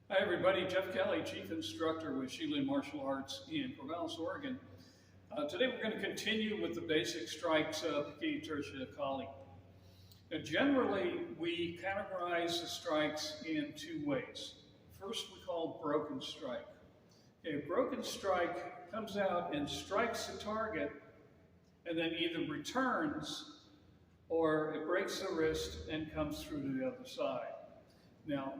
Hi everybody, Jeff Kelly, Chief Instructor with Xilin Martial Arts in Corvallis, Oregon. Today we're going to continue with the basic strikes of Pekiti-Tirsia Kali. Now generally we categorize the strikes in two ways. First we call broken strike. Okay, a broken strike comes out and strikes the target and then either returns or it breaks the wrist and comes through to the other side. Now,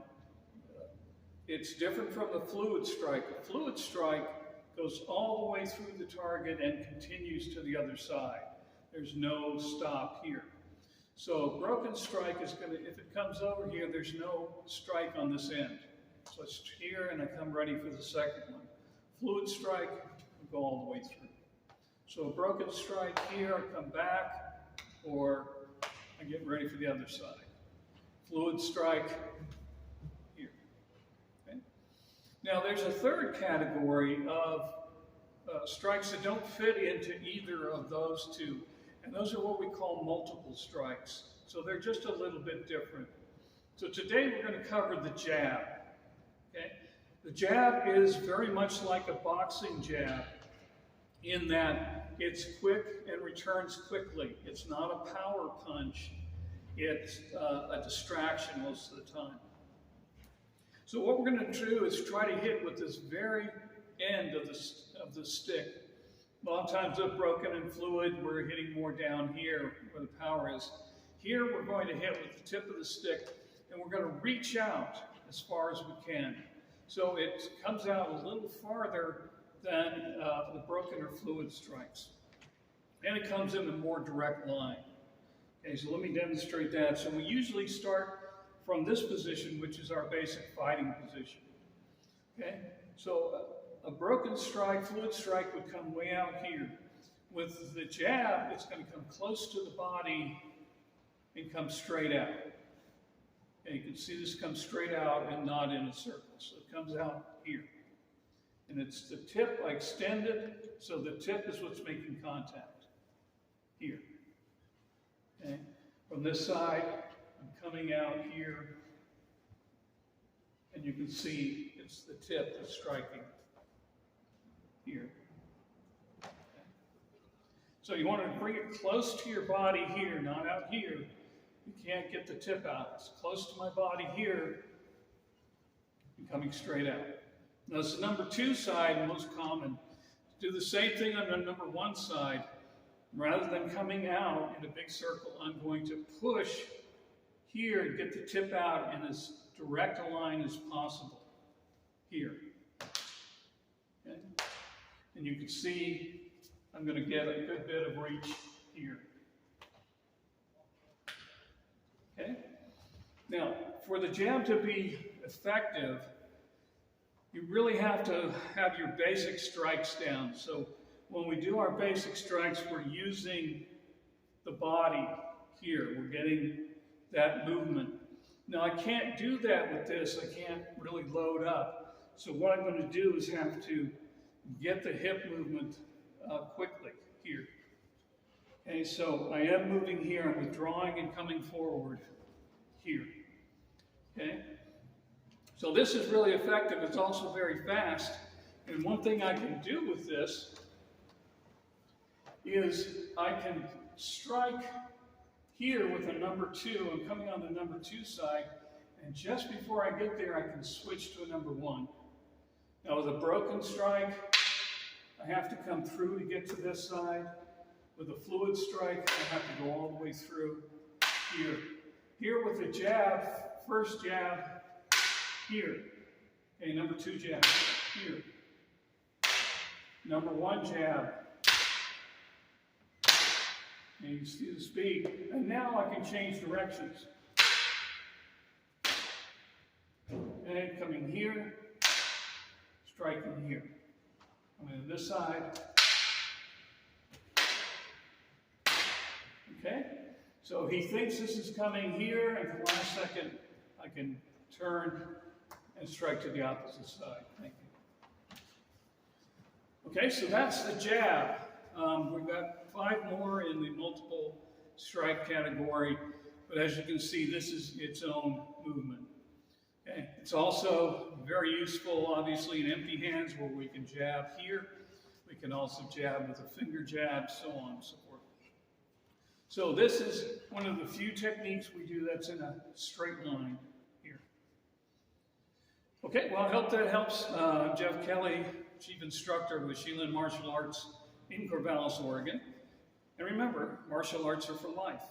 it's different from the fluid strike. A fluid strike goes all the way through the target and continues to the other side. There's no stop here. So a broken strike is going to, if it comes over here, there's no strike on this end. So it's here and I come ready for the second one. Fluid strike, we go all the way through. So a broken strike here, I come back, or I get ready for the other side. Fluid strike, now there's a third category of strikes that don't fit into either of those two, and those are what we call multiple strikes. So they're just a little bit different. So today we're going to cover the jab. Okay? The jab is very much like a boxing jab in that it's quick and returns quickly. It's not a power punch. It's a distraction most of the time. So what we're going to do is try to hit with this very end of the stick. A lot of times they're broken and fluid. We're hitting more down here where the power is. Here we're going to hit with the tip of the stick, and we're going to reach out as far as we can. So it comes out a little farther than the broken or fluid strikes. And it comes in a more direct line. Okay, so let me demonstrate that. So we usually start from this position, which is our basic fighting position. Okay, so a broken strike, fluid strike would come way out here. With the jab, it's going to come close to the body and come straight out. Okay, you can see this comes straight out and not in a circle. So it comes out here. And it's the tip, I extend it, so the tip is what's making contact here. Okay, from this side, I'm coming out here, and you can see it's the tip that's striking here. Okay. So you want to bring it close to your body here, not out here. You can't get the tip out. It's close to my body here, and coming straight out. Now it's the number 2 side, most common. Do the same thing on the number 1 side. Rather than coming out in a big circle, I'm going to push here and get the tip out in as direct a line as possible. Here. Okay? And you can see I'm going to get a good bit of reach here. Okay? Now, for the jab to be effective, you really have to have your basic strikes down. So when we do our basic strikes, we're using the body here. We're getting that movement. Now I can't do that with this. I can't really load up. So what I'm going to do is have to get the hip movement quickly here. Okay, so I am moving here. I'm withdrawing and coming forward here. Okay. So this is really effective. It's also very fast. And one thing I can do with this is I can strike here with a number 2. I'm coming on the number 2 side, and just before I get there, I can switch to a number 1. Now with a broken strike, I have to come through to get to this side. With a fluid strike, I have to go all the way through here. Here with the jab, first jab, here. Okay, number 2 jab, here. Number 1 jab. And you see the speed. And now I can change directions. And coming here, striking here. Coming to this side. Okay? So he thinks this is coming here, and at the last second, I can turn and strike to the opposite side. Thank you. Okay, so that's the jab. We've got 5 more in the multiple strike category, but as you can see, this is its own movement. Okay. It's also very useful, obviously, in empty hands where we can jab here. We can also jab with a finger jab, so on and so forth. So this is one of the few techniques we do that's in a straight line here. Okay, well, I hope that helps. Jeff Kelly, Chief Instructor with Xilin Martial Arts in Corvallis, Oregon. And remember, martial arts are for life.